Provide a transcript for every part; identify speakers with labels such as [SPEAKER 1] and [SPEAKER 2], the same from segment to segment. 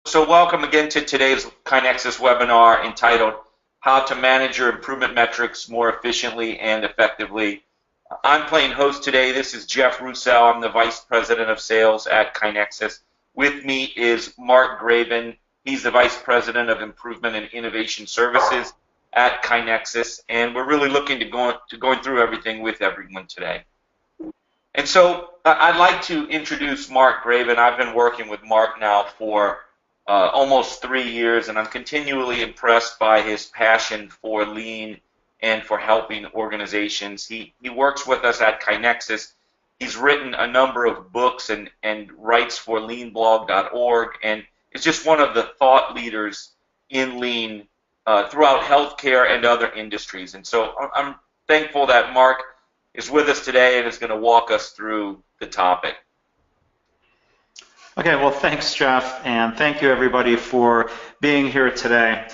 [SPEAKER 1] So welcome again to today's KaiNexus webinar entitled How to Manage Your Improvement Metrics More Efficiently and Effectively. I'm playing host today. This is Jeff Roussel. I'm the Vice President of Sales at KaiNexus. With me is Mark Graban. He's the Vice President of Improvement and Innovation Services at KaiNexus, and we're really looking to going through everything with everyone today. And so I'd like to introduce Mark Graban. I've been working with Mark now for almost 3 years, and I'm continually impressed by his passion for lean and for helping organizations. He works with us at KaiNexus. He's written a number of books and writes for leanblog.org, and is just one of the thought leaders in lean throughout healthcare and other industries. And so I'm thankful that Mark is with us today and is going to walk us through the topic.
[SPEAKER 2] Okay, well, thanks, Jeff, and thank you, everybody, for being here today.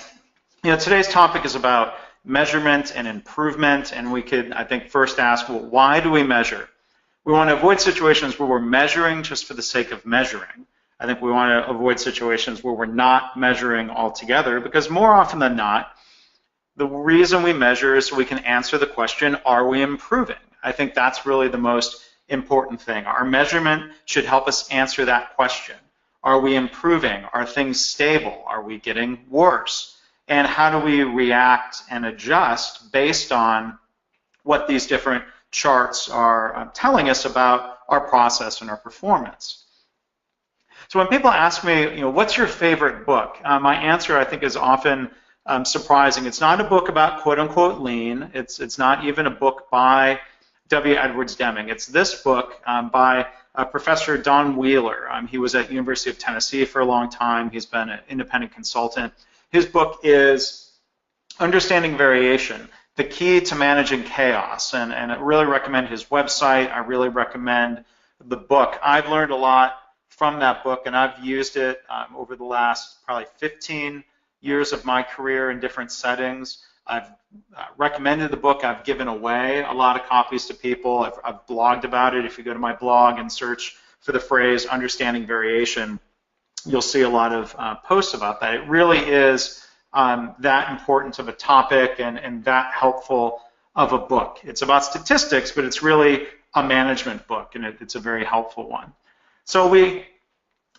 [SPEAKER 2] Today's topic is about measurement and improvement, and we could, I think, first ask, well, why do we measure? We want to avoid situations where we're measuring just for the sake of measuring. I think we want to avoid situations where we're not measuring altogether, because more often than not, the reason we measure is so we can answer the question, are we improving? I think that's really the most important thing. Our measurement should help us answer that question. Are we improving? Are things stable? Are we getting worse? And how do we react and adjust based on what these different charts are telling us about our process and our performance? So when people ask me, what's your favorite book? My answer, I think, is often surprising. It's not a book about quote-unquote lean. It's not even a book by W. Edwards Deming. It's this book by Professor Don Wheeler. He was at University of Tennessee for a long time. He's been an independent consultant. His book is Understanding Variation, the Key to Managing Chaos. And I really recommend his website. I really recommend the book. I've learned a lot from that book, and I've used it over the last probably 15 years of my career in different settings. I've recommended the book. I've given away a lot of copies to people. I've blogged about it. If you go to my blog and search for the phrase Understanding Variation, you'll see a lot of posts about that. It really is that important of a topic and that helpful of a book. It's about statistics, but it's really a management book, and it's a very helpful one. So we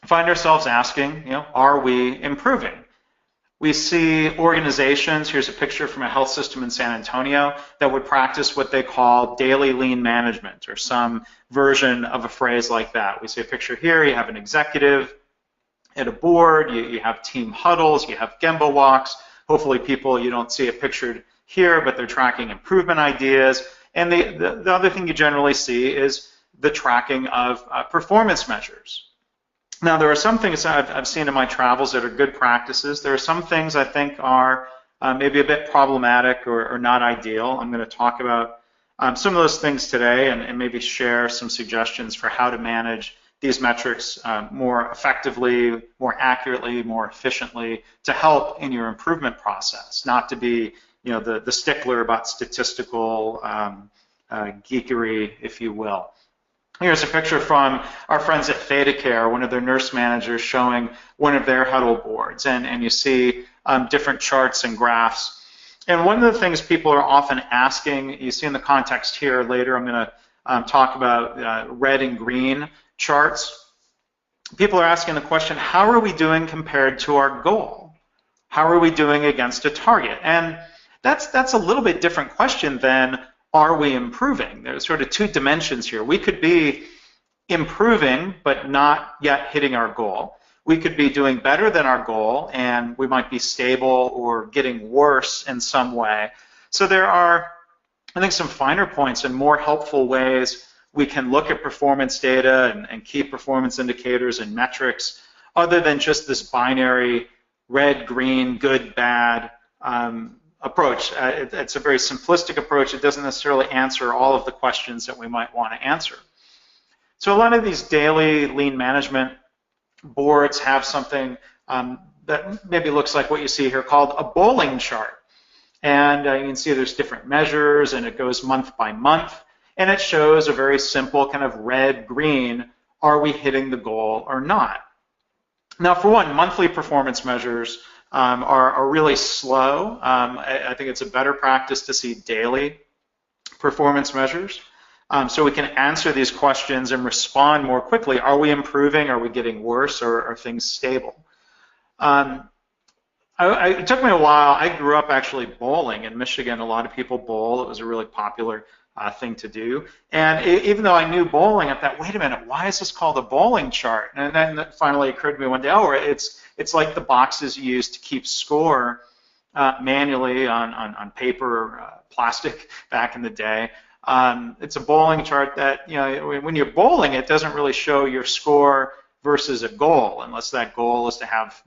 [SPEAKER 2] find ourselves asking, are we improving? We see organizations, here's a picture from a health system in San Antonio, that would practice what they call daily lean management, or some version of a phrase like that. We see a picture here, you have an executive at a board, you have team huddles, you have Gemba walks. Hopefully people, you don't see it pictured here, but they're tracking improvement ideas. And the other thing you generally see is the tracking of performance measures. Now, there are some things I've seen in my travels that are good practices. There are some things I think are maybe a bit problematic or not ideal. I'm going to talk about some of those things today and maybe share some suggestions for how to manage these metrics more effectively, more accurately, more efficiently to help in your improvement process, not to be the stickler about statistical geekery, if you will. Here's a picture from our friends at ThedaCare, one of their nurse managers showing one of their huddle boards. And you see different charts and graphs. And one of the things people are often asking, you see in the context here later, I'm going to talk about red and green charts. People are asking the question, how are we doing compared to our goal? How are we doing against a target? And that's a little bit different question than, are we improving? There's sort of two dimensions here. We could be improving, but not yet hitting our goal. We could be doing better than our goal, and we might be stable or getting worse in some way. So there are, I think, some finer points and more helpful ways we can look at performance data and key performance indicators and metrics other than just this binary red, green, good, bad approach. It's a very simplistic approach. It doesn't necessarily answer all of the questions that we might want to answer. So a lot of these daily lean management boards have something that maybe looks like what you see here called a bowling chart. And you can see there's different measures, and it goes month by month. And it shows a very simple kind of red-green, are we hitting the goal or not? Now, for one, monthly performance measures are really slow. I think it's a better practice to see daily performance measures. So we can answer these questions and respond more quickly. Are we improving? Are we getting worse? Or are things stable? It took me a while. I grew up actually bowling in Michigan. A lot of people bowl. It was a really popular thing to do. And even though I knew bowling, I thought, wait a minute, why is this called a bowling chart? And then it finally occurred to me one day, oh, it's like the boxes you use to keep score manually on paper or plastic back in the day. It's a bowling chart that, when you're bowling, it doesn't really show your score versus a goal, unless that goal is to have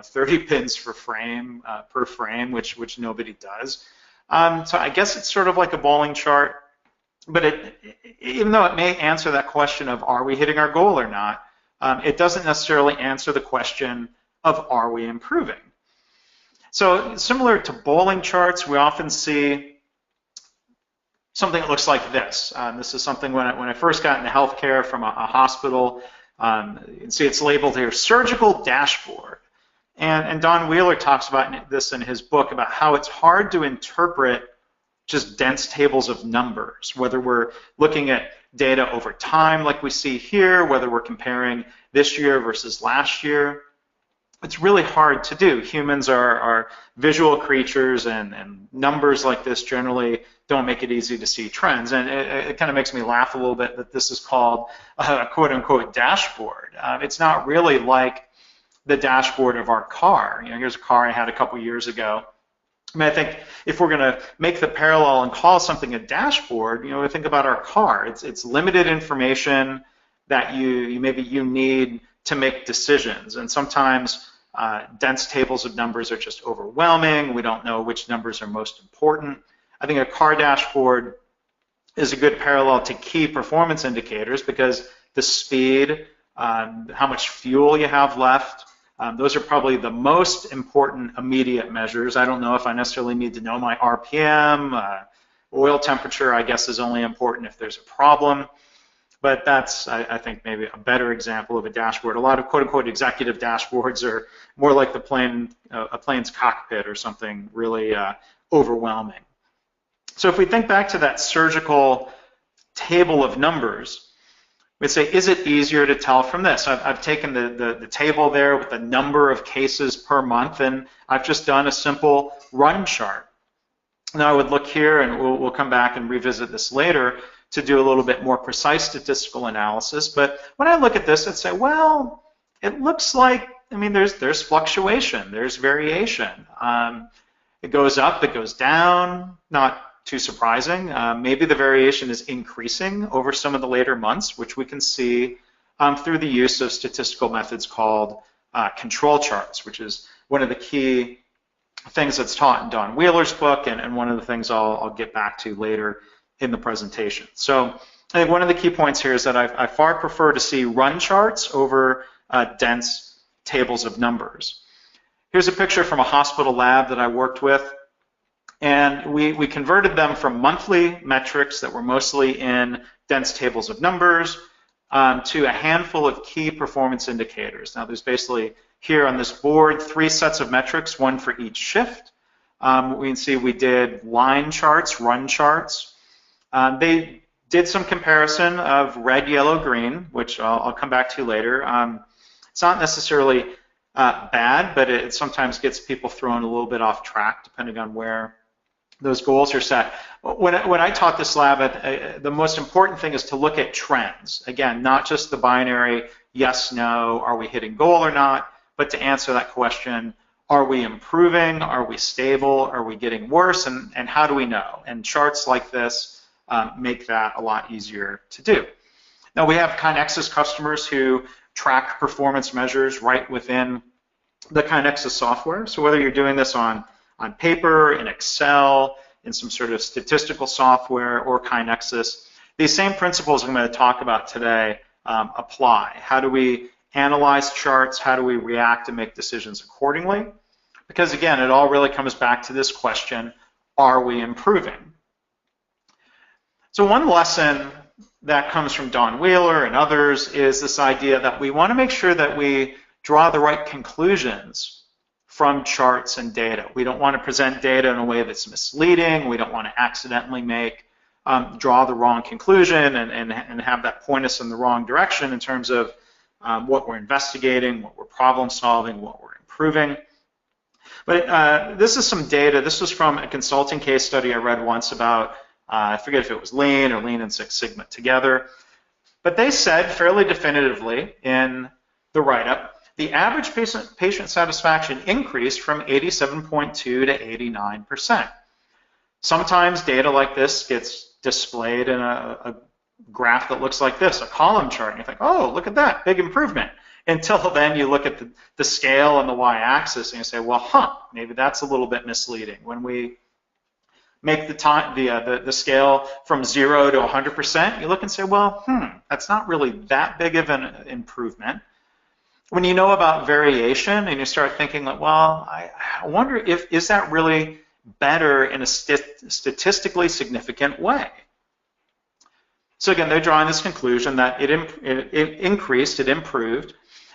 [SPEAKER 2] 30 pins per frame, which nobody does. So I guess it's sort of like a bowling chart, but even though it may answer that question of are we hitting our goal or not, it doesn't necessarily answer the question of are we improving. So similar to bowling charts, we often see something that looks like this. This is something when I first got into healthcare from a hospital. You can see it's labeled here, surgical dashboard. And Don Wheeler talks about this in his book about how it's hard to interpret just dense tables of numbers, whether we're looking at data over time like we see here, whether we're comparing this year versus last year. It's really hard to do. Humans are visual creatures, and numbers like this generally don't make it easy to see trends. And it kind of makes me laugh a little bit that this is called a quote-unquote dashboard. It's not really like the dashboard of our car. Here's a car I had a couple years ago. I think if we're going to make the parallel and call something a dashboard, we think about our car. It's limited information that maybe you need to make decisions. And sometimes dense tables of numbers are just overwhelming. We don't know which numbers are most important. I think a car dashboard is a good parallel to key performance indicators because the speed, how much fuel you have left, those are probably the most important immediate measures. I don't know if I necessarily need to know my RPM. Oil temperature, I guess, is only important if there's a problem. But that's, I think, maybe a better example of a dashboard. A lot of quote-unquote executive dashboards are more like a plane's cockpit or something really overwhelming. So if we think back to that surgical table of numbers, we'd say, is it easier to tell from this? I've taken the table there with the number of cases per month, and I've just done a simple run chart. Now I would look here, and we'll come back and revisit this later, to do a little bit more precise statistical analysis. But when I look at this, I'd say, well, it looks like, there's fluctuation, there's variation. It goes up, it goes down, not too surprising. Maybe the variation is increasing over some of the later months, which we can see through the use of statistical methods called control charts, which is one of the key things that's taught in Don Wheeler's book, and one of the things I'll get back to later in the presentation. So I think one of the key points here is that I far prefer to see run charts over dense tables of numbers. Here's a picture from a hospital lab that I worked with, and we converted them from monthly metrics that were mostly in dense tables of numbers to a handful of key performance indicators. Now there's basically here on this board 3 sets of metrics, one for each shift. We can see we did line charts, run charts. They did some comparison of red, yellow, green, which I'll come back to later. It's not necessarily bad, but it sometimes gets people thrown a little bit off track depending on where those goals are set. When I taught this lab, the most important thing is to look at trends. Again, not just the binary yes, no, are we hitting goal or not, but to answer that question, are we improving, are we stable, are we getting worse, and how do we know? And charts like this make that a lot easier to do. Now we have KaiNexus customers who track performance measures right within the KaiNexus software. So whether you're doing this on paper, in Excel, in some sort of statistical software, or KaiNexus, these same principles I'm going to talk about today apply. How do we analyze charts? How do we react and make decisions accordingly? Because again, it all really comes back to this question, are we improving? So one lesson that comes from Don Wheeler and others is this idea that we want to make sure that we draw the right conclusions from charts and data. We don't want to present data in a way that's misleading. We don't want to accidentally draw the wrong conclusion and have that point us in the wrong direction in terms of what we're investigating, what we're problem solving, what we're improving. But this is some data. This was from a consulting case study I read once about, I forget if it was Lean or Lean and Six Sigma together. But they said fairly definitively in the write-up, the average patient satisfaction increased from 87.2 to 89%. Sometimes data like this gets displayed in a graph that looks like this, a column chart, and you think, oh, look at that, big improvement. Until then you look at the scale on the y-axis and you say, well, maybe that's a little bit misleading. When we make the scale from 0 to 100%, you look and say, well, that's not really that big of an improvement. When you know about variation and you start thinking like, well, I wonder is that really better in a statistically significant way? So again, they're drawing this conclusion that it increased, it improved.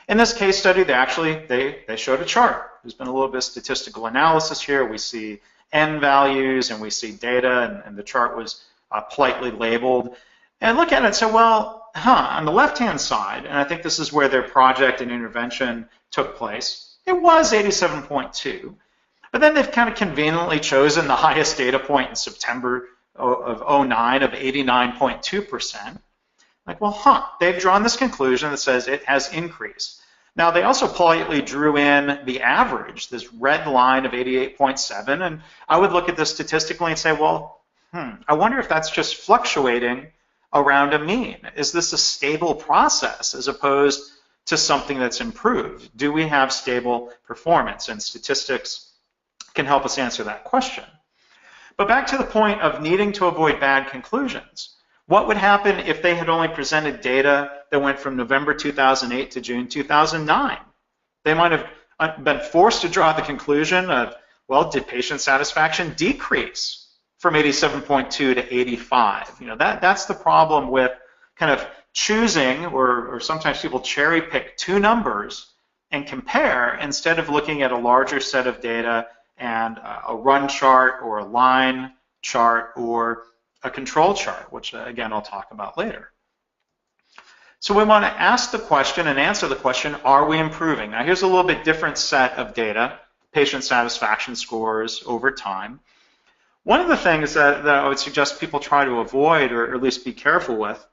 [SPEAKER 2] In this case study, they showed a chart. There's been a little bit of statistical analysis here. We see N values and we see data, and the chart was politely labeled. And look at it and say, well, on the left-hand side, and I think this is where their project and intervention took place, it was 87.2. But then they've kind of conveniently chosen the highest data point in September of 09 of 89.2%. Like, well, they've drawn this conclusion that says it has increased. Now, they also politely drew in the average, this red line of 88.7, and I would look at this statistically and say, well, I wonder if that's just fluctuating around a mean. Is this a stable process as opposed to something that's improved? Do we have stable performance? And statistics can help us answer that question. But back to the point of needing to avoid bad conclusions. What would happen if they had only presented data that went from November 2008 to June 2009? They might have been forced to draw the conclusion of, well, did patient satisfaction decrease from 87.2 to 85? You know, that's the problem with kind of choosing, or sometimes people cherry pick two numbers and compare instead of looking at a larger set of data and a run chart or a line chart or a control chart, which again I'll talk about later. So we want to ask the question and answer the question, are we improving? Now here's a little bit different set of data, patient satisfaction scores over time. One of the things that I would suggest people try to avoid, or at least be careful with,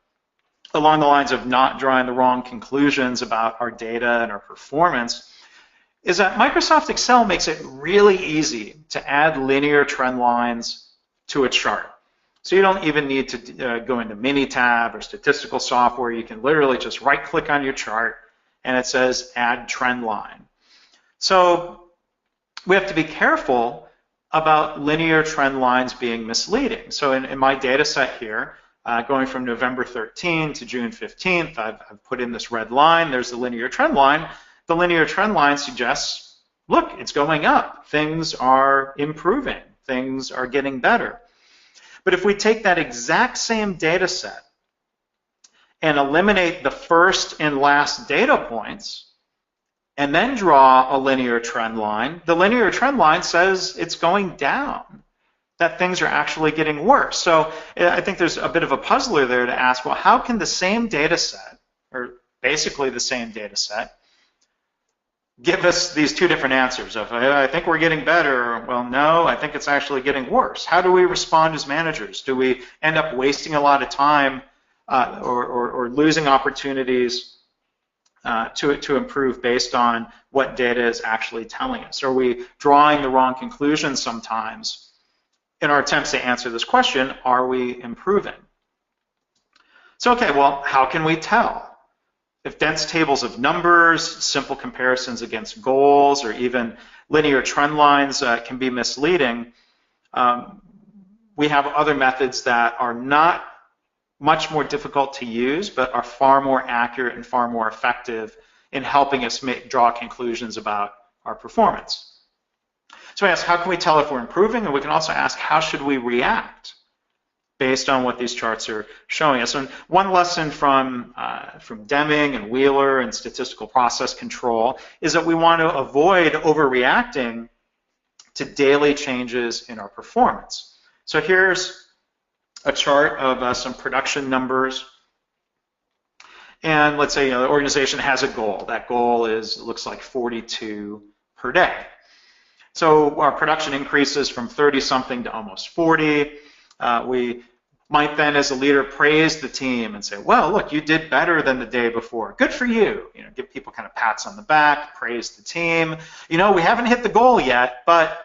[SPEAKER 2] along the lines of not drawing the wrong conclusions about our data and our performance, is that Microsoft Excel makes it really easy to add linear trend lines to a chart. So you don't even need to go into Minitab or statistical software. You can literally just right-click on your chart and it says Add Trend Line. So we have to be careful about linear trend lines being misleading. So in my data set here, going from November 13 to June 15th, I've put in this red line. There's the linear trend line. The linear trend line suggests, look, it's going up. Things are improving. Things are getting better. But if we take that exact same data set and eliminate the first and last data points and then draw a linear trend line, the linear trend line says it's going down, that things are actually getting worse. So I think there's a bit of a puzzler there to ask, well, how can the same data set, or basically the same data set, give us these two different answers of, I think we're getting better, or, well, no, I think it's actually getting worse. How do we respond as managers? Do we end up wasting a lot of time or losing opportunities to improve based on what data is actually telling us? Are we drawing the wrong conclusions sometimes in our attempts to answer this question? Are we improving? So, okay, well, how can we tell? If dense tables of numbers, simple comparisons against goals, or even linear trend lines can be misleading, we have other methods that are not much more difficult to use, but are far more accurate and far more effective in helping us draw conclusions about our performance. So we ask, how can we tell if we're improving? And we can also ask, how should we react? based on what these charts are showing us. And one lesson from Deming and Wheeler and statistical process control is that we want to avoid overreacting to daily changes in our performance. So here's a chart of some production numbers. And let's say the organization has a goal. That goal is, it looks like 42 per day. So our production increases from 30-something to almost 40. We might then, as a leader, praise the team and say, well, look, you did better than the day before. Good for you. Give people kind of pats on the back, praise the team. We haven't hit the goal yet, but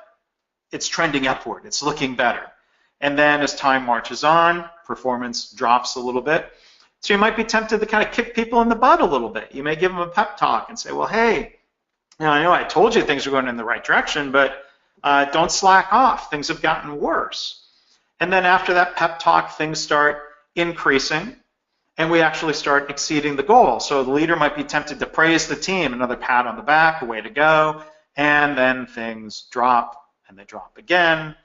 [SPEAKER 2] it's trending upward. It's looking better. And then as time marches on, performance drops a little bit. So you might be tempted to kind of kick people in the butt a little bit. You may give them a pep talk and say, well, hey, I know I told you things are going in the right direction, but don't slack off. Things have gotten worse. And then after that pep talk, things start increasing, and we actually start exceeding the goal. So the leader might be tempted to praise the team, another pat on the back, a way to go, and then things drop, and they drop again.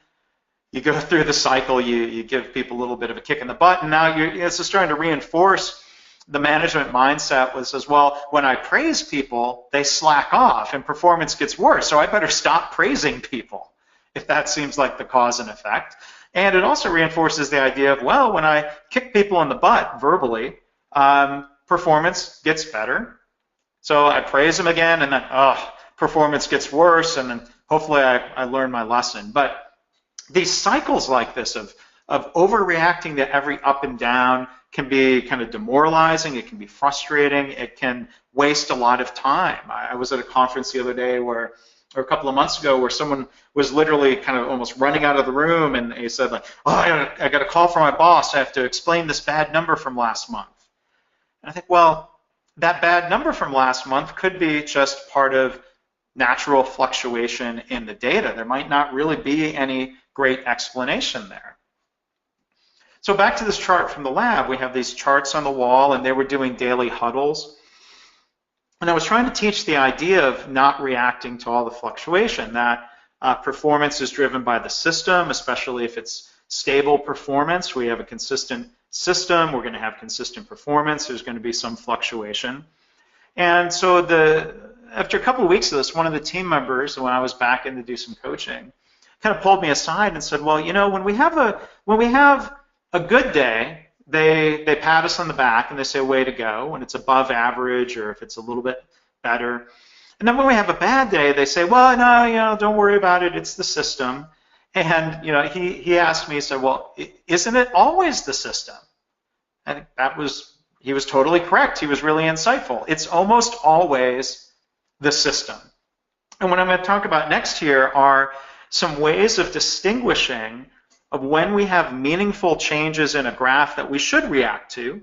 [SPEAKER 2] You go through the cycle, you give people a little bit of a kick in the butt, and now it's just starting to reinforce the management mindset was says, well, when I praise people, they slack off and performance gets worse, so I better stop praising people, if that seems like the cause and effect. And it also reinforces the idea of, well, when I kick people in the butt verbally, performance gets better. So I praise them again, and then, performance gets worse, and then hopefully I learn my lesson. But these cycles like this of overreacting to every up and down can be kind of demoralizing. It can be frustrating. It can waste a lot of time. I was at a conference the other day or a couple of months ago where someone was literally kind of almost running out of the room, and he said, like, I got a call from my boss. I have to explain this bad number from last month. And I think, well, that bad number from last month could be just part of natural fluctuation in the data. There might not really be any great explanation there. So back to this chart from the lab, we have these charts on the wall, and they were doing daily huddles. And I was trying to teach the idea of not reacting to all the fluctuation, that performance is driven by the system, especially if it's stable performance. We have a consistent system. We're going to have consistent performance. There's going to be some fluctuation. And so after a couple of weeks of this, one of the team members, when I was back in to do some coaching, kind of pulled me aside and said, well, when we have a good day, they pat us on the back and they say, way to go, when it's above average or if it's a little bit better. And then when we have a bad day, they say, well, no, don't worry about it, it's the system. And he asked me, he said, well, isn't it always the system? And he was totally correct. He was really insightful. It's almost always the system. And what I'm going to talk about next here are some ways of distinguishing of when we have meaningful changes in a graph that we should react to,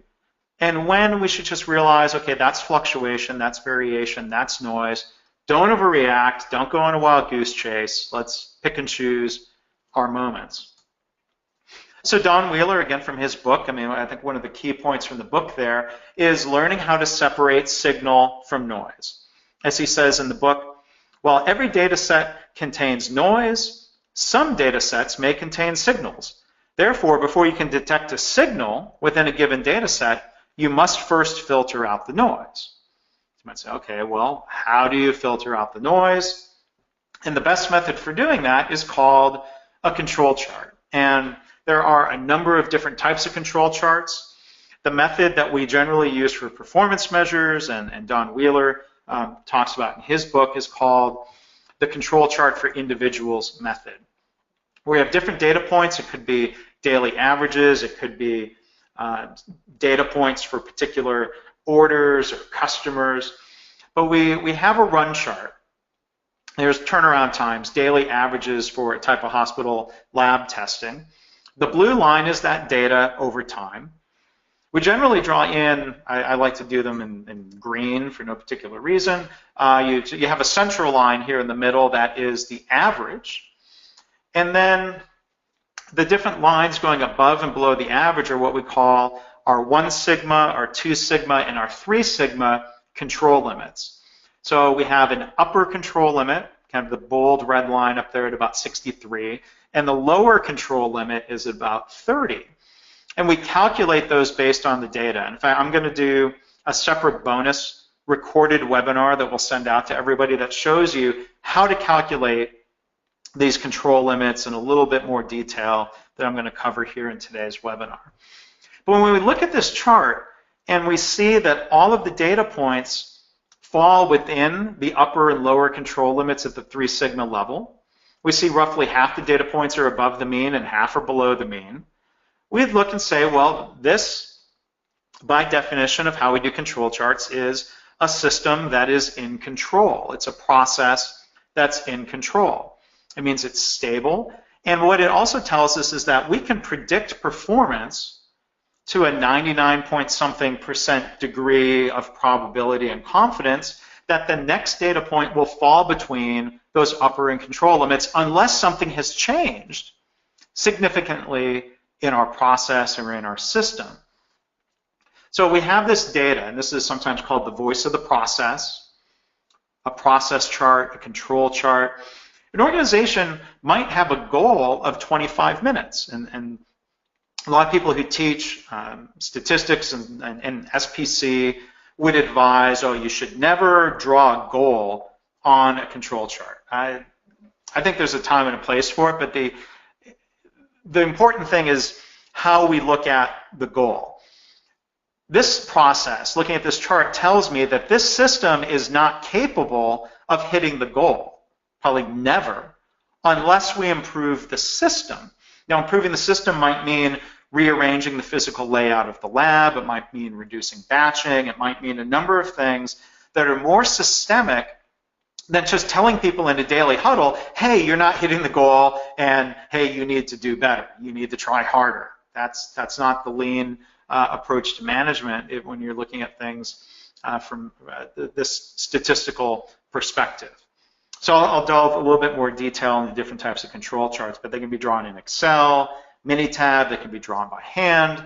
[SPEAKER 2] and when we should just realize, okay, that's fluctuation, that's variation, that's noise. Don't overreact. Don't go on a wild goose chase. Let's pick and choose our moments. So Don Wheeler, again from his book, I think one of the key points from the book there is learning how to separate signal from noise. As he says in the book, while every data set contains noise, some data sets may contain signals. Therefore, before you can detect a signal within a given data set, you must first filter out the noise. You might say, okay, well, how do you filter out the noise? And the best method for doing that is called a control chart. And there are a number of different types of control charts. The method that we generally use for performance measures, and Don Wheeler talks about in his book, is called the control chart for individuals method. We have different data points. It could be daily averages. It could be data points for particular orders or customers. But we have a run chart. There's turnaround times, daily averages for a type of hospital lab testing. The blue line is that data over time. We generally draw in, I like to do them in green for no particular reason. You have a central line here in the middle that is the average. And then the different lines going above and below the average are what we call our 1 sigma, our 2 sigma, and our 3 sigma control limits. So we have an upper control limit, kind of the bold red line up there at about 63, and the lower control limit is about 30. And we calculate those based on the data. In fact, I'm going to do a separate bonus recorded webinar that we'll send out to everybody that shows you how to calculate these control limits in a little bit more detail that I'm going to cover here in today's webinar. But when we look at this chart and we see that all of the data points fall within the upper and lower control limits at the 3 sigma level, we see roughly half the data points are above the mean and half are below the mean. We'd look and say, well, this, by definition of how we do control charts, is a system that is in control. It's a process that's in control. It means it's stable. And what it also tells us is that we can predict performance to a 99-point-something% degree of probability and confidence that the next data point will fall between those upper and control limits unless something has changed significantly in our process or in our system. So we have this data, and this is sometimes called the voice of the process, a process chart, a control chart. An organization might have a goal of 25 minutes, and a lot of people who teach statistics and SPC would advise, oh, you should never draw a goal on a control chart. I think there's a time and a place for it, but the important thing is how we look at the goal. This process, looking at this chart, tells me that this system is not capable of hitting the goal, probably never, unless we improve the system. Now, improving the system might mean rearranging the physical layout of the lab. It might mean reducing batching. It might mean a number of things that are more systemic than just telling people in a daily huddle, hey, you're not hitting the goal, and hey, you need to do better. You need to try harder. That's not the lean approach to management when you're looking at things from this statistical perspective. So I'll delve a little bit more detail into different types of control charts, but they can be drawn in Excel, Minitab, they can be drawn by hand.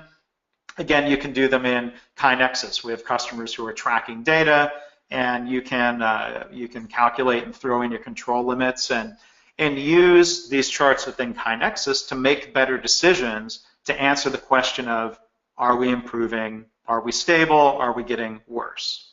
[SPEAKER 2] Again, you can do them in KaiNexus. We have customers who are tracking data, and you can calculate and throw in your control limits and use these charts within KaiNexus to make better decisions to answer the question of, are we improving? Are we stable? Are we getting worse?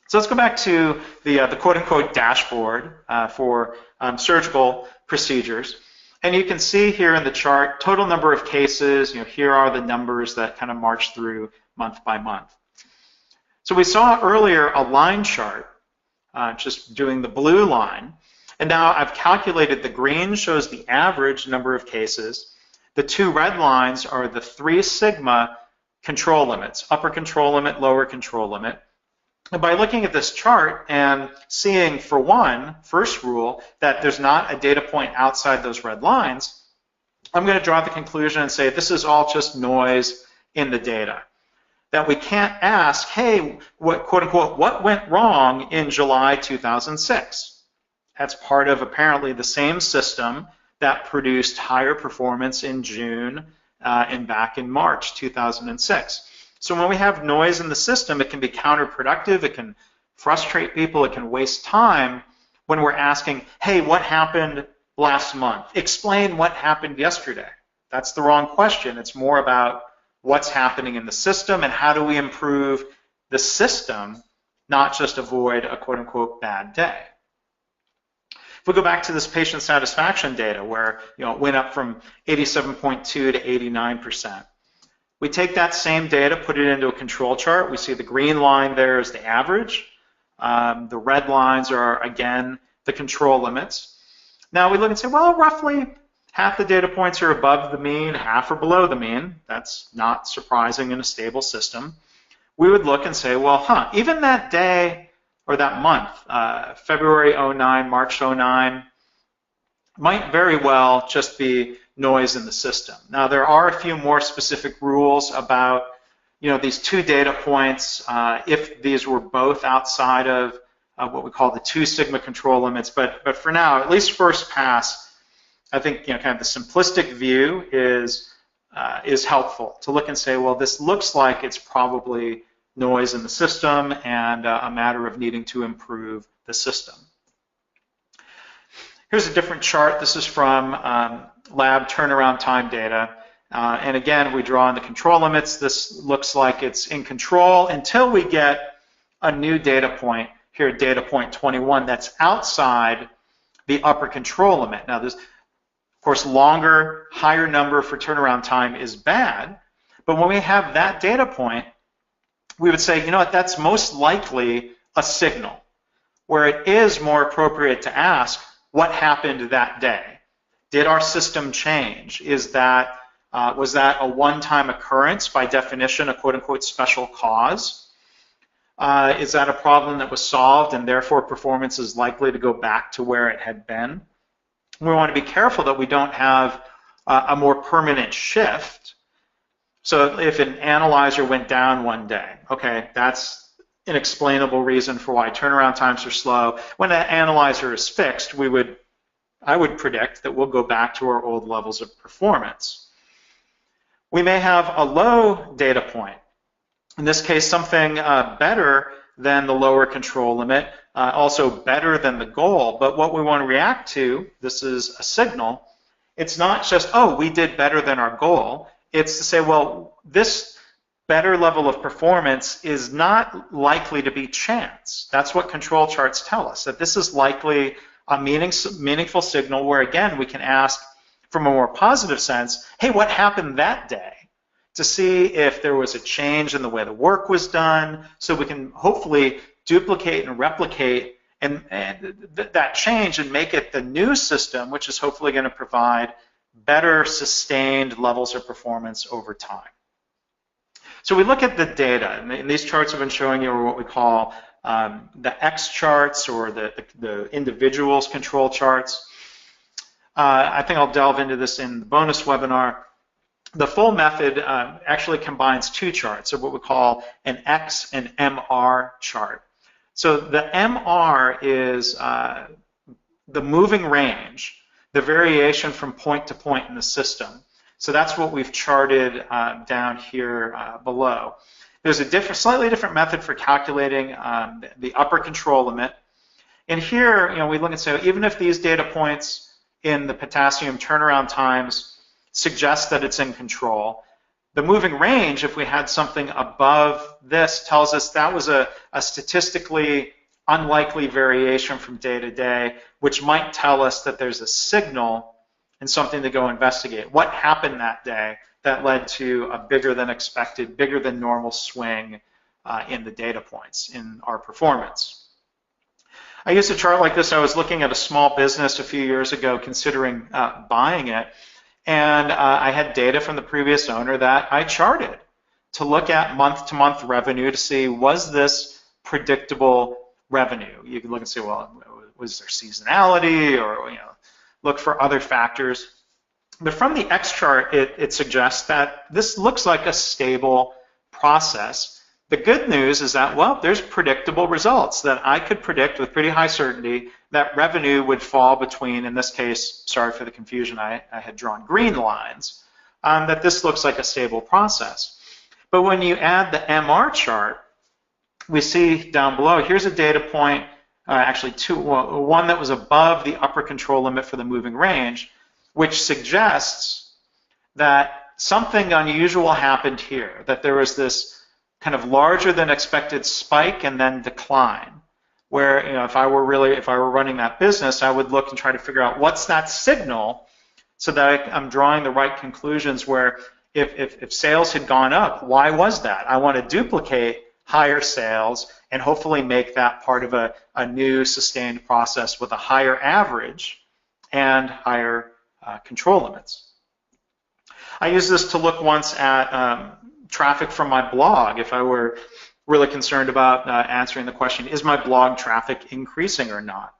[SPEAKER 2] So let's go back to the quote-unquote dashboard for surgical procedures. And you can see here in the chart, total number of cases. Here are the numbers that kind of march through month by month. So we saw earlier a line chart, just doing the blue line. And now I've calculated the green shows the average number of cases. The 2 red lines are the 3 sigma control limits, upper control limit, lower control limit. And by looking at this chart and seeing, for one, first rule, that there's not a data point outside those red lines, I'm going to draw the conclusion and say this is all just noise in the data. That we can't ask, hey, what, quote unquote, what went wrong in July 2006? That's part of apparently the same system that produced higher performance in June and back in March 2006. So when we have noise in the system, it can be counterproductive, it can frustrate people, it can waste time when we're asking, hey, what happened last month? Explain what happened yesterday. That's the wrong question. It's more about what's happening in the system and how do we improve the system, not just avoid a quote-unquote bad day. If we go back to this patient satisfaction data where it went up from 87.2 to 89%. We take that same data, put it into a control chart. We see the green line there is the average. The red lines are, again, the control limits. Now we look and say, well, roughly half the data points are above the mean, half are below the mean. That's not surprising in a stable system. We would look and say, well, even that day or that month, February 09, March 09, might very well just be noise in the system. Now, there are a few more specific rules about these 2 data points, if these were both outside of what we call the 2 sigma control limits. But for now, at least first pass, I think kind of the simplistic view is helpful to look and say, well, this looks like it's probably noise in the system and a matter of needing to improve the system. Here's a different chart. This is from lab turnaround time data. And again, we draw in the control limits. This looks like it's in control until we get a new data point, here data point 21, that's outside the upper control limit. Now, this, of course, longer, higher number for turnaround time is bad, but when we have that data point, we would say, you know what, that's most likely a signal, where it is more appropriate to ask, what happened that day? Did our system change? Was that a one-time occurrence, by definition, a quote-unquote special cause? Is that a problem that was solved and therefore performance is likely to go back to where it had been? We want to be careful that we don't have a more permanent shift. So if an analyzer went down one day, okay, that's an explainable reason for why turnaround times are slow. When that analyzer is fixed, I would predict that we'll go back to our old levels of performance. We may have a low data point. In this case, something better than the lower control limit, also better than the goal. But what we want to react to, this is a signal, it's not just, oh, we did better than our goal. It's to say, well, this better level of performance is not likely to be chance. That's what control charts tell us, that this is likely a meaningful signal where, again, we can ask from a more positive sense, hey, what happened that day? To see if there was a change in the way the work was done, so we can hopefully duplicate and replicate that change and make it the new system, which is hopefully going to provide better sustained levels of performance over time. So we look at the data, and these charts I've been showing you are what we call the X charts, or the individuals control charts. I think I'll delve into this in the bonus webinar. The full method actually combines two charts, or what we call an X and MR chart. So the MR is the moving range, the variation from point to point in the system. So that's what we've charted down here below. There's a slightly different method for calculating the upper control limit. And here, we look and say, even if these data points in the potassium turnaround times suggest that it's in control, the moving range, if we had something above this, tells us that was a statistically unlikely variation from day to day, which might tell us that there's a signal and something to go investigate. What happened that day that led to a bigger than expected, bigger than normal swing in the data points in our performance? I used a chart like this. I was looking at a small business a few years ago, considering buying it, and I had data from the previous owner that I charted to look at month-to-month revenue to see, was this predictable revenue? You can look and say, well, was there seasonality, or look for other factors. But from the X chart, it suggests that this looks like a stable process. The good news is that, well, there's predictable results that I could predict with pretty high certainty that revenue would fall between, in this case, sorry for the confusion, I had drawn green lines, that this looks like a stable process. But when you add the MR chart, we see down below, here's a data point, actually one that was above the upper control limit for the moving range, which suggests that something unusual happened here, that there was this kind of larger than expected spike and then decline, where if I were running that business, I would look and try to figure out what's that signal, so that I'm drawing the right conclusions, where if sales had gone up, why was that? I want to duplicate higher sales and hopefully make that part of a new sustained process with a higher average and higher control limits. I used this to look once at traffic from my blog, if I were really concerned about answering the question, is my blog traffic increasing or not?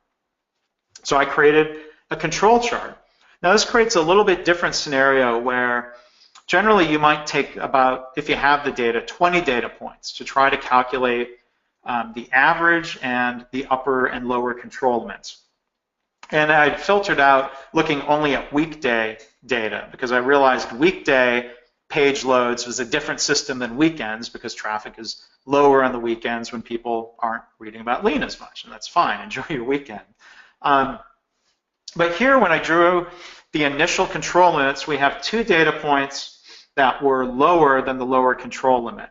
[SPEAKER 2] So I created a control chart. Now this creates a little bit different scenario, where generally you might take about, if you have the data, 20 data points to try to calculate the average and the upper and lower control limits. And I filtered out looking only at weekday data, because I realized weekday page loads was a different system than weekends, because traffic is lower on the weekends when people aren't reading about lean as much, and that's fine. Enjoy your weekend. But here, when I drew the initial control limits, we have 2 data points that were lower than the lower control limit.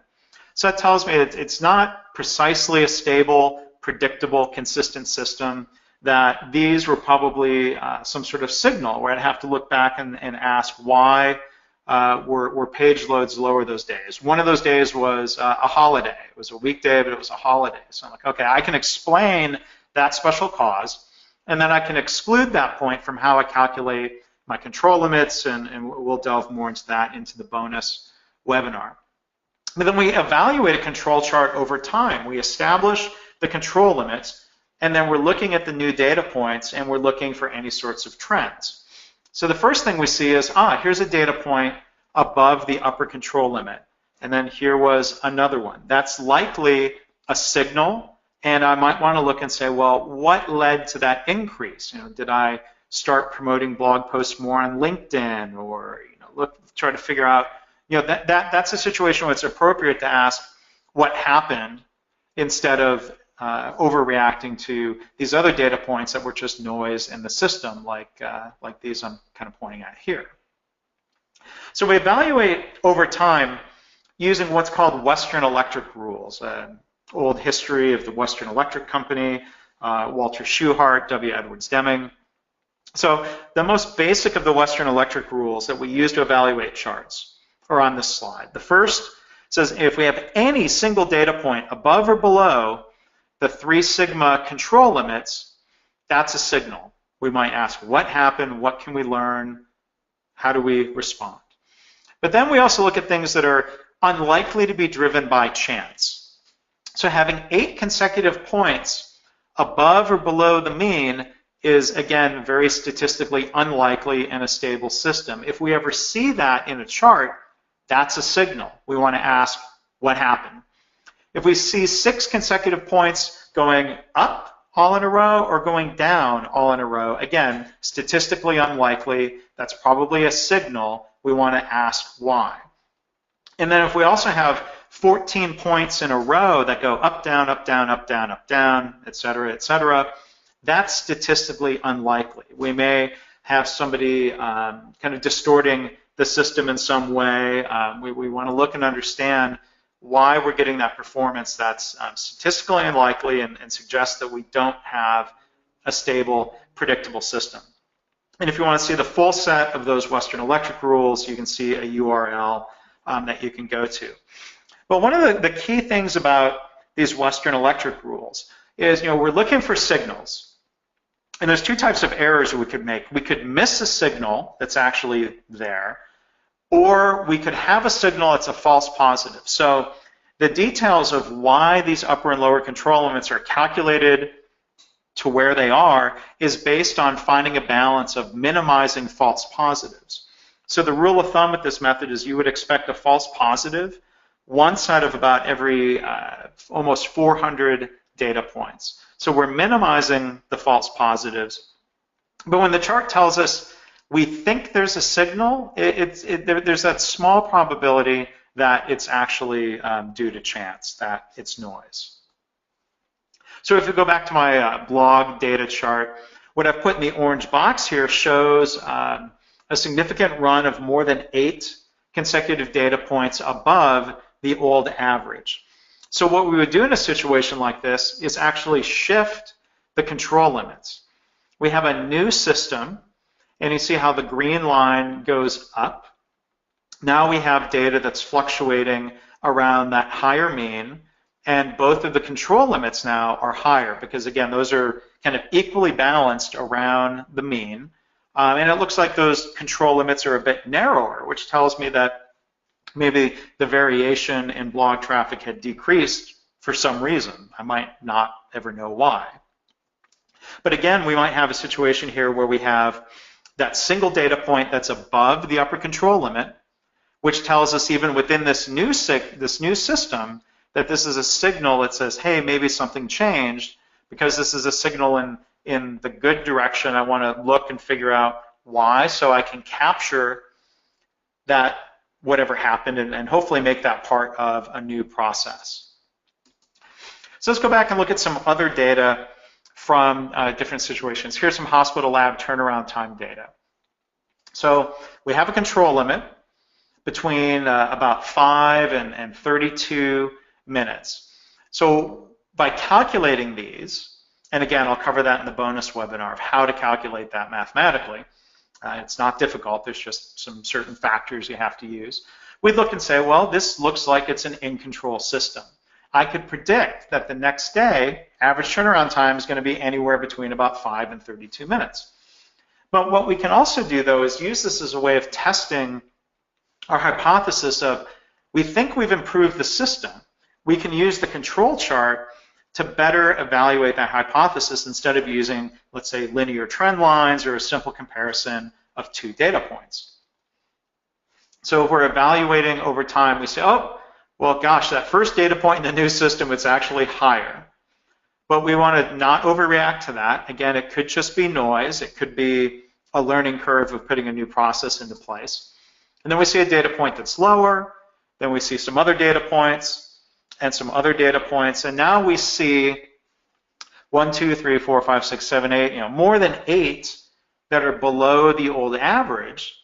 [SPEAKER 2] So that tells me it's not precisely a stable, predictable, consistent system, that these were probably some sort of signal where I'd have to look back and ask why were page loads lower those days. One of those days was a holiday. It was a weekday, but it was a holiday. So I'm like, okay, I can explain that special cause, and then I can exclude that point from how I calculate my control limits, and we'll delve more into that into the bonus webinar. But then we evaluate a control chart over time. We establish the control limits, and then we're looking at the new data points, and we're looking for any sorts of trends. So the first thing we see is, here's a data point above the upper control limit. And then here was another one. That's likely a signal, and I might want to look and say, well, what led to that increase? Did I start promoting blog posts more on LinkedIn, or try to figure out, that's a situation where it's appropriate to ask what happened instead of overreacting to these other data points that were just noise in the system, like these I'm kind of pointing at here. So we evaluate over time using what's called Western Electric rules, old history of the Western Electric Company, Walter Shewhart, W. Edwards Deming. So the most basic of the Western Electric rules that we use to evaluate charts are on this slide. The first says if we have any single data point above or below the 3 sigma control limits, that's a signal. We might ask, what happened? What can we learn? How do we respond? But then we also look at things that are unlikely to be driven by chance. So having 8 consecutive points above or below the mean is, again, very statistically unlikely in a stable system. If we ever see that in a chart, that's a signal. We want to ask, what happened? If we see 6 consecutive points going up all in a row or going down all in a row, again, statistically unlikely, that's probably a signal. We want to ask why. And then if we also have 14 points in a row that go up, down, up, down, up, down, up, down, et cetera, that's statistically unlikely. We may have somebody kind of distorting the system in some way. We want to look and understand why we're getting that performance that's statistically unlikely and suggests that we don't have a stable, predictable system. And if you want to see the full set of those Western Electric rules, you can see a URL that you can go to. But one of the key things about these Western Electric rules is, we're looking for signals. And there's 2 types of errors that we could make. We could miss a signal that's actually there, or we could have a signal that's a false positive. So the details of why these upper and lower control limits are calculated to where they are is based on finding a balance of minimizing false positives. So the rule of thumb with this method is you would expect a false positive once out of about every almost 400 data points. So we're minimizing the false positives. But when the chart tells us we think there's a signal, there's that small probability that it's actually due to chance, that it's noise. So if we go back to my blog data chart, what I've put in the orange box here shows a significant run of more than 8 consecutive data points above the old average. So what we would do in a situation like this is actually shift the control limits. We have a new system, and you see how the green line goes up. Now we have data that's fluctuating around that higher mean, and both of the control limits now are higher because, again, those are kind of equally balanced around the mean. And it looks like those control limits are a bit narrower, which tells me that maybe the variation in blog traffic had decreased for some reason. I might not ever know why. But again, we might have a situation here where we have that single data point that's above the upper control limit, which tells us even within this new system that this is a signal that says, hey, maybe something changed. Because this is a signal in the good direction, I want to look and figure out why so I can capture that whatever happened and hopefully make that part of a new process. So let's go back and look at some other data from different situations. Here's some hospital lab turnaround time data. So we have a control limit, between about 5 and 32 minutes. So by calculating these, and again, I'll cover that in the bonus webinar of how to calculate that mathematically. It's not difficult. There's just some certain factors you have to use. We look and say, well, this looks like it's an in-control system. I could predict that the next day, average turnaround time is going to be anywhere between about 5 and 32 minutes. But what we can also do, though, is use this as a way of testing our hypothesis of, we think we've improved the system. We can use the control chart to better evaluate that hypothesis instead of using, let's say, linear trend lines or a simple comparison of 2 data points. So if we're evaluating over time, we say, oh, well, gosh, that first data point in the new system, it's actually higher. But we want to not overreact to that. Again, it could just be noise. It could be a learning curve of putting a new process into place. And then we see a data point that's lower. Then we see some other data points and some other data points. And now we see 1, 2, 3, 4, 5, 6, 7, 8, more than 8 that are below the old average.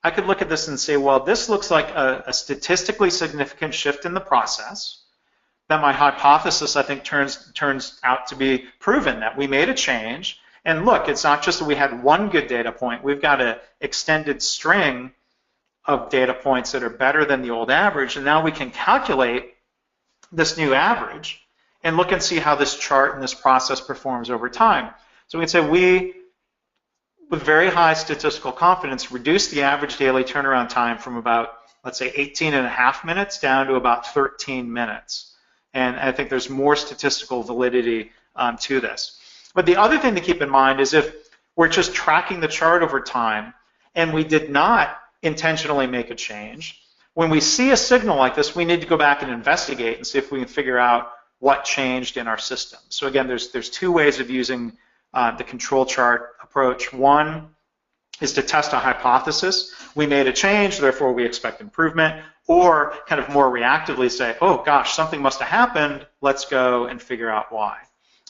[SPEAKER 2] I could look at this and say, well, this looks like a statistically significant shift in the process. That my hypothesis, I think, turns out to be proven, that we made a change. And look, it's not just that we had one good data point. We've got an extended string of data points that are better than the old average. And now we can calculate this new average and look and see how this chart and this process performs over time. So we can say we, with very high statistical confidence, reduce the average daily turnaround time from about, let's say, 18.5 minutes down to about 13 minutes. And I think there's more statistical validity to this. But the other thing to keep in mind is if we're just tracking the chart over time and we did not intentionally make a change, when we see a signal like this, we need to go back and investigate and see if we can figure out what changed in our system. So again, there's 2 ways of using the control chart approach. One is to test a hypothesis. We made a change, therefore we expect improvement. Or kind of more reactively say, oh gosh, something must have happened, let's go and figure out why.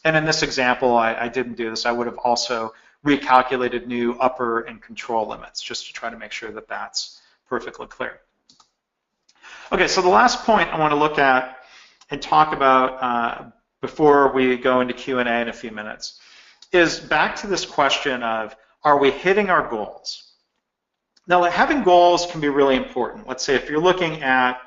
[SPEAKER 2] And in this example, I didn't do this. I would have also recalculated new upper and control limits just to try to make sure that that's perfectly clear. Okay, so the last point I want to look at and talk about before we go into Q&A in a few minutes is back to this question of, are we hitting our goals? Now, having goals can be really important. Let's say if you're looking at,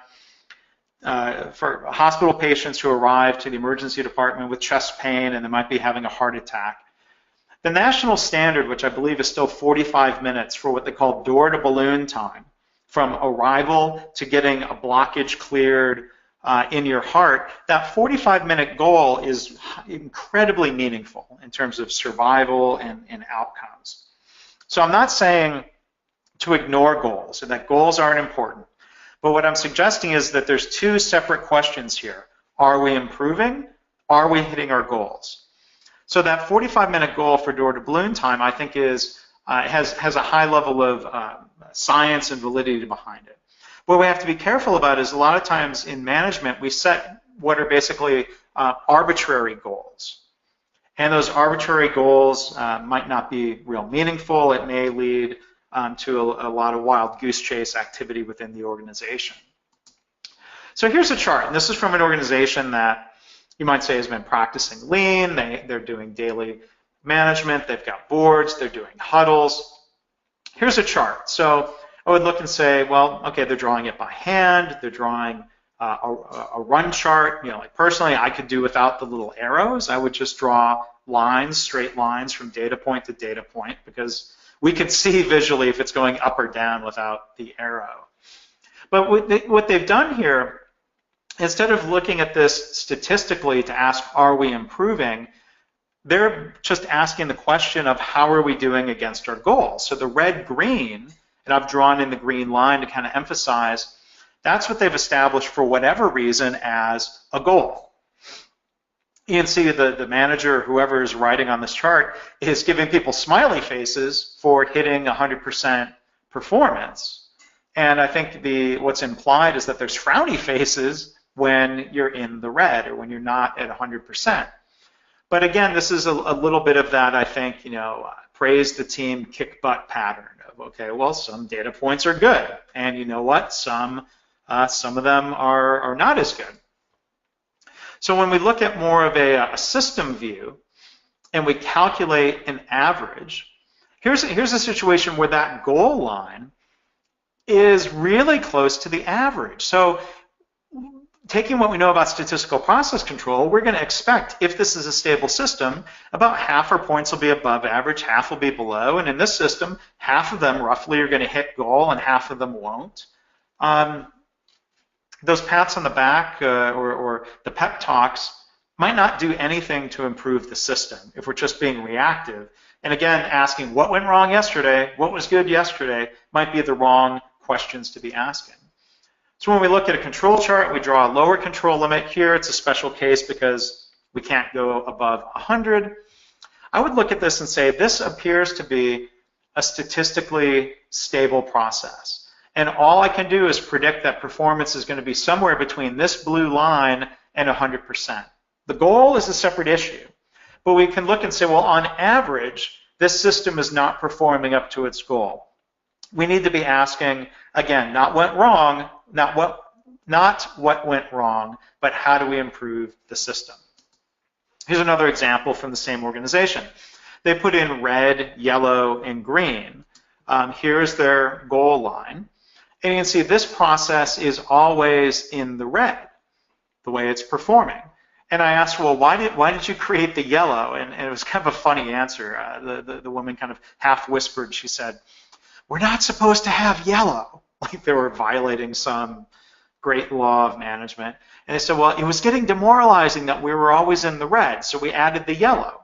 [SPEAKER 2] for hospital patients who arrive to the emergency department with chest pain and they might be having a heart attack, the national standard, which I believe is still 45 minutes for what they call door-to-balloon time, from arrival to getting a blockage cleared in your heart, that 45-minute goal is incredibly meaningful in terms of survival and outcomes. So I'm not saying to ignore goals and that goals aren't important. But what I'm suggesting is that there's 2 separate questions here. Are we improving? Are we hitting our goals? So that 45-minute goal for door-to-balloon time, I think, is has a high level of science and validity behind it. What we have to be careful about is a lot of times in management, we set what are basically arbitrary goals. And those arbitrary goals might not be real meaningful. It may lead to a lot of wild goose chase activity within the organization. So here's a chart, and this is from an organization that you might say has been practicing lean. They're doing daily management. They've got boards. They're doing huddles. Here's a chart. So I would look and say, well, okay, they're drawing it by hand. They're drawing a run chart. Like personally, I could do without the little arrows. I would just draw lines, straight lines from data point to data point, because we can see visually if it's going up or down without the arrow. But what they've done here, instead of looking at this statistically to ask, are we improving, they're just asking the question of how are we doing against our goals. So the red-green, and I've drawn in the green line to kind of emphasize, that's what they've established for whatever reason as a goal. You can see the manager, whoever is writing on this chart, is giving people smiley faces for hitting 100% performance. And I think what's implied is that there's frowny faces when you're in the red or when you're not at 100%. But again, this is a little bit of that, I think, praise the team, kick butt pattern of, okay, well, some data points are good, and you know what? Some of them are not as good. So when we look at more of a system view and we calculate an average, here's a situation where that goal line is really close to the average. So taking what we know about statistical process control, we're going to expect, if this is a stable system, about half our points will be above average, half will be below, and in this system, half of them roughly are going to hit goal and half of them won't. Those pats on the back or the pep talks might not do anything to improve the system if we're just being reactive. And again, asking what went wrong yesterday, what was good yesterday, might be the wrong questions to be asking. So when we look at a control chart, we draw a lower control limit. Here it's a special case because we can't go above 100. I would look at this and say this appears to be a statistically stable process. And all I can do is predict that performance is going to be somewhere between this blue line and 100%. The goal is a separate issue. But we can look and say, well, on average, this system is not performing up to its goal. We need to be asking, again, not what went wrong, but how do we improve the system? Here's another example from the same organization. They put in red, yellow, and green. Here's their goal line. And you can see this process is always in the red, the way it's performing. And I asked, well, why did you create the yellow? And it was kind of a funny answer. The woman kind of half whispered. She said, we're not supposed to have yellow. Like they were violating some great law of management. And they said, well, it was getting demoralizing that we were always in the red, so we added the yellow.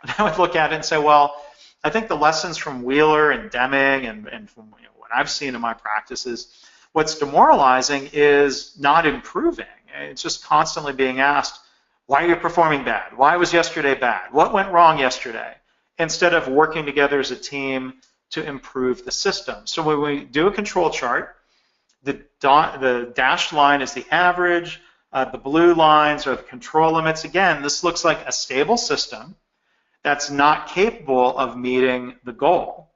[SPEAKER 2] And I would look at it and say, well, I think the lessons from Wheeler and Deming and from what I've seen in my practices, what's demoralizing is not improving. It's just constantly being asked, why are you performing bad? Why was yesterday bad? What went wrong yesterday? Instead of working together as a team to improve the system. So when we do a control chart, the dashed line is the average, the blue lines are the control limits. Again, this looks like a stable system that's not capable of meeting the goal,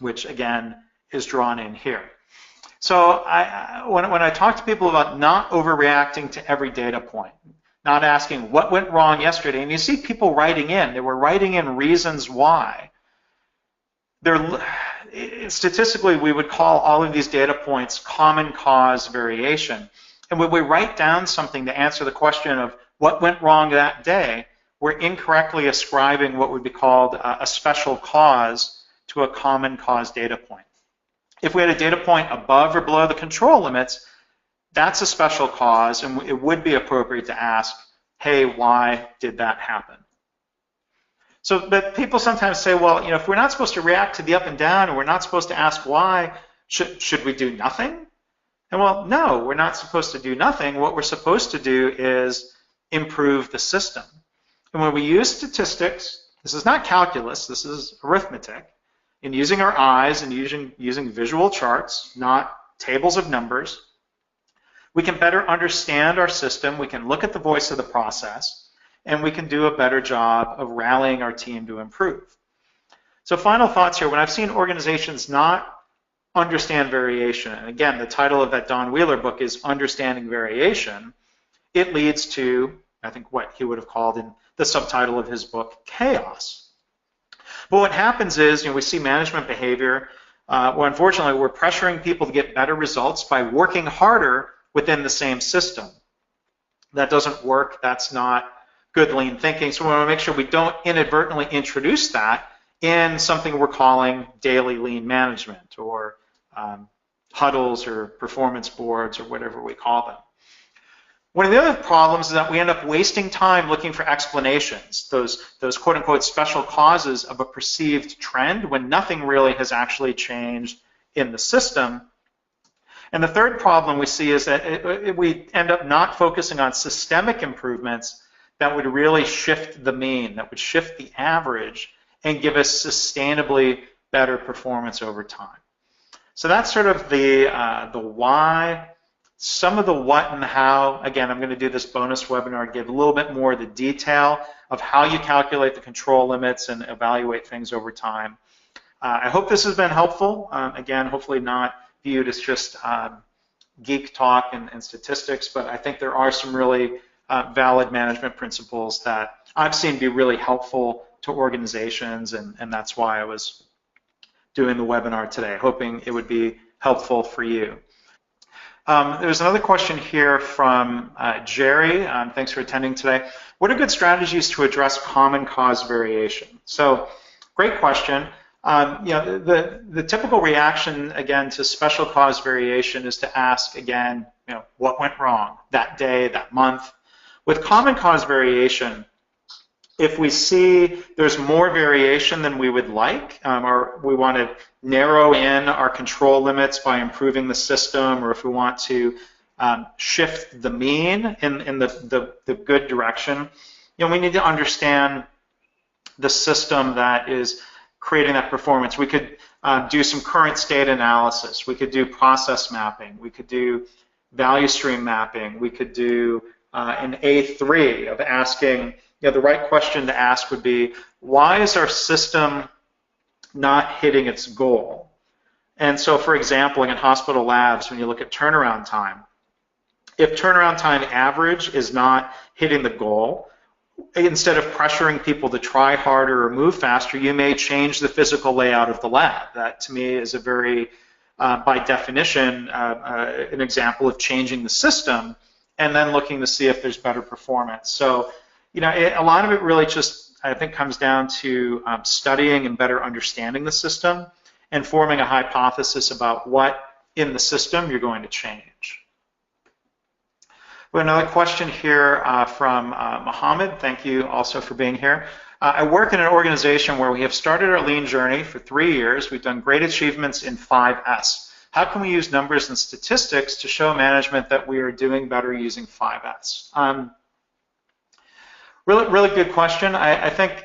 [SPEAKER 2] which again is drawn in here. So when I talk to people about not overreacting to every data point, not asking what went wrong yesterday, and you see people writing in, they were writing in reasons why. Statistically, we would call all of these data points common cause variation. And when we write down something to answer the question of what went wrong that day, we're incorrectly ascribing what would be called a special cause to a common cause data point. If we had a data point above or below the control limits, that's a special cause, and it would be appropriate to ask, hey, why did that happen? So, but people sometimes say, well, you know, if we're not supposed to react to the up and down, and we're not supposed to ask why, should we do nothing? And well, no, we're not supposed to do nothing. What we're supposed to do is improve the system. And when we use statistics, this is not calculus, this is arithmetic, and using our eyes and using visual charts, not tables of numbers, we can better understand our system, we can look at the voice of the process, and we can do a better job of rallying our team to improve. So final thoughts here. When I've seen organizations not understand variation, and again, the title of that Don Wheeler book is Understanding Variation, it leads to, I think, what he would have called in the subtitle of his book, chaos. But what happens is, you know, we see management behavior where unfortunately we're pressuring people to get better results by working harder within the same system. That doesn't work. That's not good lean thinking. So we want to make sure we don't inadvertently introduce that in something we're calling daily lean management or huddles or performance boards or whatever we call them. One of the other problems is that we end up wasting time looking for explanations, those quote-unquote special causes of a perceived trend when nothing really has actually changed in the system. And the third problem we see is that we end up not focusing on systemic improvements that would really shift the mean, that would shift the average and give us sustainably better performance over time. So that's sort of the why. Some of the what and how, again, I'm going to do this bonus webinar to give a little bit more of the detail of how you calculate the control limits and evaluate things over time. I hope this has been helpful. Again, hopefully not viewed as just geek talk and statistics, but I think there are some really valid management principles that I've seen be really helpful to organizations, and that's why I was doing the webinar today, hoping it would be helpful for you. There's another question here from Jerry. Thanks for attending today. What are good strategies to address common cause variation? So, great question. The typical reaction, again, to special cause variation is to ask, again, what went wrong that day, that month. With common cause variation, if we see there's more variation than we would like, or we want to narrow in our control limits by improving the system, or if we want to shift the mean in the good direction, we need to understand the system that is creating that performance. We could do some current state analysis. We could do process mapping. We could do value stream mapping. We could do an A3 of asking, the right question to ask would be, why is our system not hitting its goal? And so, for example, in hospital labs, when you look at turnaround time, if turnaround time average is not hitting the goal, instead of pressuring people to try harder or move faster, you may change the physical layout of the lab. That, to me, is a very, by definition, an example of changing the system and then looking to see if there's better performance. So, a lot of it really just, I think, comes down to studying and better understanding the system and forming a hypothesis about what in the system you're going to change. We have another question here from Mohammed. Thank you also for being here. I work in an organization where we have started our lean journey for 3 years. We've done great achievements in 5S. How can we use numbers and statistics to show management that we are doing better using 5S? Really good question. I think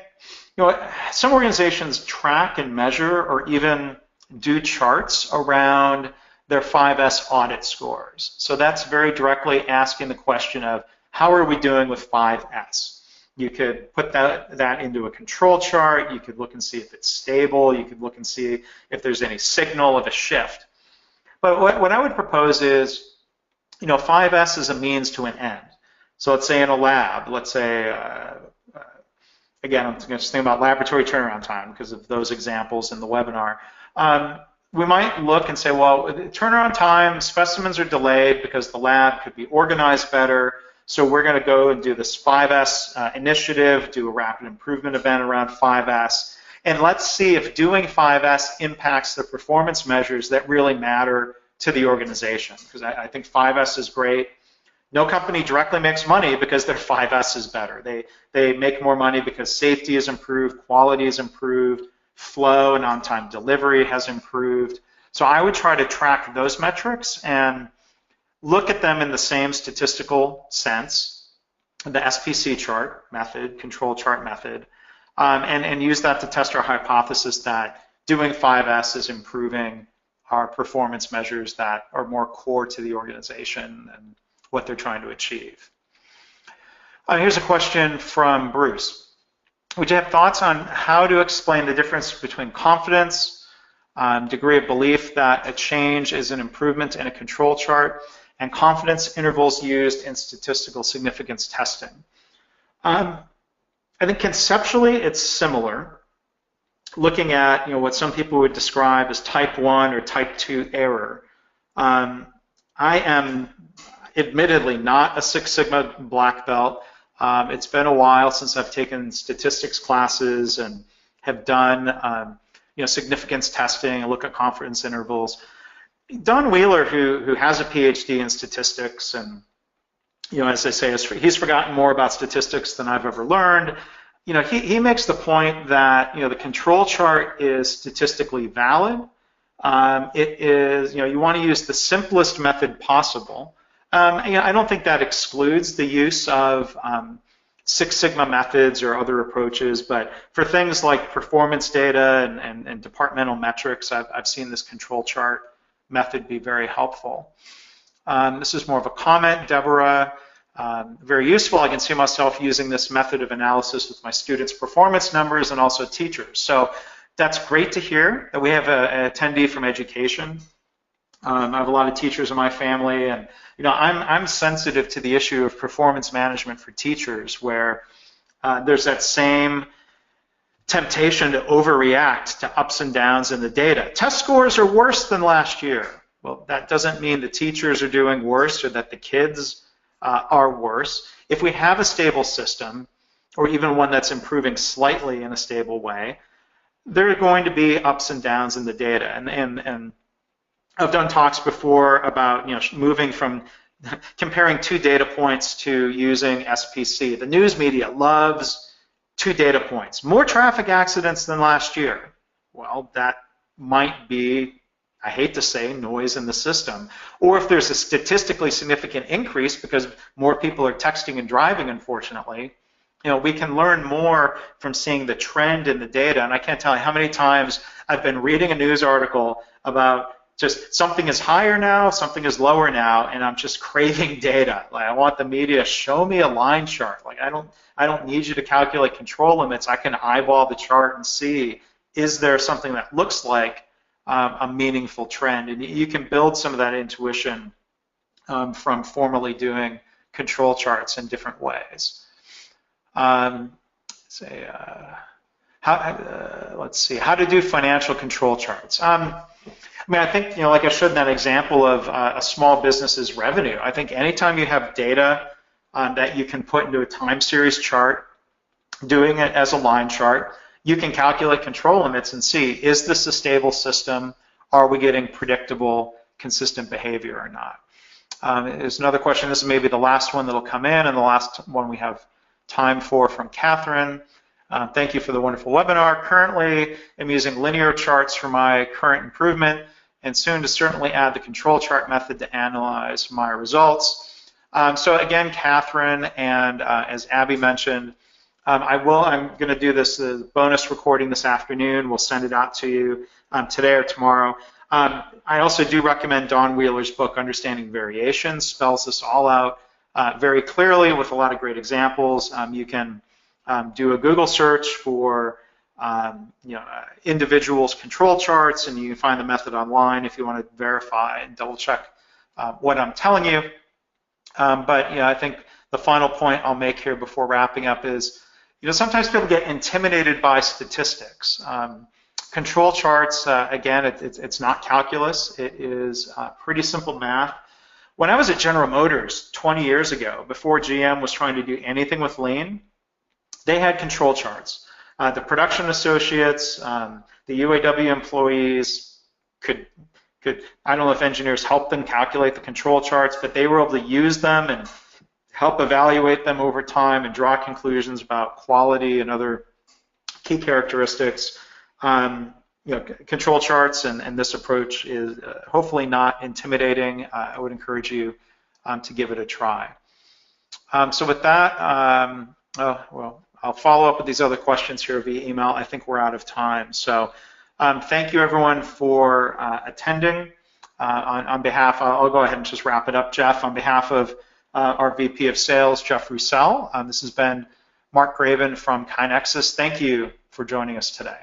[SPEAKER 2] some organizations track and measure or even do charts around their 5S audit scores. So that's very directly asking the question of, how are we doing with 5S? You could put that into a control chart. You could look and see if it's stable. You could look and see if there's any signal of a shift. But what I would propose is, 5S is a means to an end. So let's say in a lab, let's say, again, I'm just thinking about laboratory turnaround time because of those examples in the webinar. We might look and say, well, turnaround time, specimens are delayed because the lab could be organized better. So we're going to go and do this 5S initiative, do a rapid improvement event around 5S. And let's see if doing 5S impacts the performance measures that really matter to the organization. Because I think 5S is great. No company directly makes money because their 5S is better. They make more money because safety is improved, quality is improved, flow and on-time delivery has improved. So I would try to track those metrics and look at them in the same statistical sense, the SPC chart method, control chart method, and use that to test our hypothesis that doing 5S is improving our performance measures that are more core to the organization and what they're trying to achieve. Here's a question from Bruce. Would you have thoughts on how to explain the difference between confidence, degree of belief that a change is an improvement in a control chart, and confidence intervals used in statistical significance testing? I think conceptually it's similar. Looking at what some people would describe as type 1 or type 2 error. I am admittedly not a Six Sigma black belt. It's been a while since I've taken statistics classes and have done significance testing and look at confidence intervals. Don Wheeler, who has a PhD in statistics, and as I say, he's forgotten more about statistics than I've ever learned. He makes the point that the control chart is statistically valid. It is you want to use the simplest method possible. I don't think that excludes the use of Six Sigma methods or other approaches, but for things like performance data and departmental metrics, I've seen this control chart method be very helpful. This is more of a comment. Deborah, very useful. I can see myself using this method of analysis with my students' performance numbers and also teachers. So that's great to hear that we have an attendee from education. I have a lot of teachers in my family, and I'm sensitive to the issue of performance management for teachers, where there's that same temptation to overreact to ups and downs in the data. Test scores are worse than last year. Well, that doesn't mean the teachers are doing worse or that the kids are worse. If we have a stable system, or even one that's improving slightly in a stable way, there are going to be ups and downs in the data. And I've done talks before about moving from comparing two data points to using SPC. The news media loves 2 data points. More traffic accidents than last year. Well, that might be, I hate to say, noise in the system. Or if there's a statistically significant increase because more people are texting and driving, unfortunately, we can learn more from seeing the trend in the data. And I can't tell you how many times I've been reading a news article about just something is higher now, something is lower now, and I'm just craving data. Like, I want the media, show me a line chart. Like, I don't need you to calculate control limits. I can eyeball the chart and see, is there something that looks like a meaningful trend? And you can build some of that intuition from formally doing control charts in different ways. Let's see, how to do financial control charts. I think, like I showed in that example of a small business's revenue, I think anytime you have data that you can put into a time series chart, doing it as a line chart, you can calculate control limits and see, is this a stable system? Are we getting predictable, consistent behavior or not? There's another question. This is maybe the last one that'll come in and the last one we have time for from Catherine. Thank you for the wonderful webinar. Currently, I'm using linear charts for my current improvement and soon to certainly add the control chart method to analyze my results. So again, Catherine, and as Abby mentioned, I'm going to do this bonus recording this afternoon. We'll send it out to you today or tomorrow. I also do recommend Don Wheeler's book, Understanding Variation. Spells this all out very clearly with a lot of great examples. You can do a Google search for individuals' control charts, and you can find the method online if you want to verify and double check what I'm telling you. But I think the final point I'll make here before wrapping up is, sometimes people get intimidated by statistics. Control charts, again, it's not calculus. It is pretty simple math. When I was at General Motors 20 years ago, before GM was trying to do anything with lean, they had control charts. The production associates, the UAW employees could, I don't know if engineers helped them calculate the control charts, but they were able to use them and help evaluate them over time and draw conclusions about quality and other key characteristics. Control charts and this approach is hopefully not intimidating. I would encourage you to give it a try. So with that, I'll follow up with these other questions here via email. I think we're out of time. So thank you everyone for attending. On behalf, I'll go ahead and just wrap it up, Jeff. On behalf of our VP of Sales, Jeff Roussel, this has been Mark Graban from KaiNexus. Thank you for joining us today.